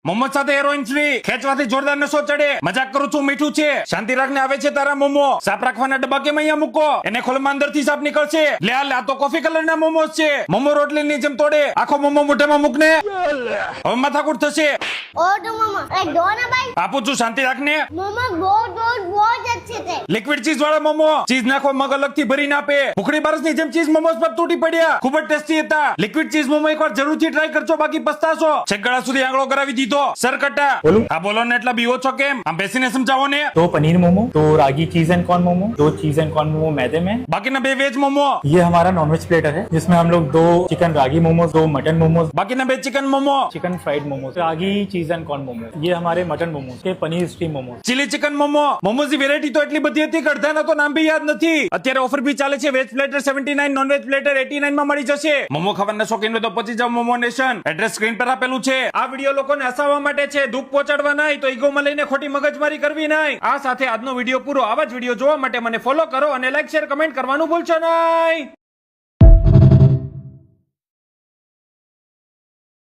મોમો સાથે heroine free, ખેંચવાથી જોરદાર નશો ચડે, મજાક કરું છું મીઠું છે, શાંતિ રાખને આવે છે તારા મોમો, સાપ રાખવાના ડબ્બા કેમ અહીંયા મૂકો, એને ખોલમાં અંદર થી સાપ નીકળશે, લે આ તો કોફી કલર ના મોમોસ છે, મોમો રોટલી ની જેમ તોડે, આખો મોમો મોઢામાં મૂકને, હવે માથાકૂટ થશે, और तो मामा एक दो ना भाई આપું છું શાંતિ રાખને, मामा बहुत अच्छे थे લિક્વિડ ચીઝ વાળા મોમો, ચીઝ નાખો મગ અલગ થી ભરીને આપે, ભૂખડી બારસની જેમ ચીઝ મોમોસ પર તૂટી પડ્યા, ખૂબ જ ટેસ્ટી હતા, લિક્વિડ ચીઝ મોમો એકવાર જરૂરથી ટ્રાય કરજો, બાકી પસ્તાશો, છેકડા સુધી આંગળો કરાવી દીધો, સરકટા બોલું? આ બોલો ને એટલા બીવો છો કેમ, આમ બેસીને સમજાવો ને, दो पनीर मोमो, दो रागी चीज एंड कॉर्न मोमो, दो चीज एंड कॉर्न मोमो मैदे में। બાકીના બે વેજ મોમો, ये हमारा नॉनवेज प्लेटर है जिसमें हम लोग दो चिकन रागी मोमोज, दो मटन मोमोज, બાકીના બે chicken momo, chicken fried momos, ragi cheese and corn momo, ये हमारे मटन मोमोज के paneer steam momos. Chilli chicken momo, momos ની વેરાયટી તો એટલી બધી હતી કે અડધાના તો નામ બી યાદ નથી, અત્યારે ઓફર બી ચાલે છે, veg platter 79, non veg platter 89 માં મળી જશે, મોમો ખાવાના શોખીન હોય તો પહોંચી જાવ મોમો નેશન, એડ્રેસ સ્ક્રીન પર આપેલું છે, આ વિડીયો લોકોને હસાવવા માટે છે, દુઃખ પહોંચાડવા નહીં, તો ઈગોમાં લઈને ખોટી મગજમારી કરવી નહીં, આ સાથે આજનો વિડીયો પૂરો, આવા જ વિડીયો જોવા માટે મને ફોલો કરો અને લાઈક શેર કમેન્ટ કરવાનું ભૂલશો નહીં।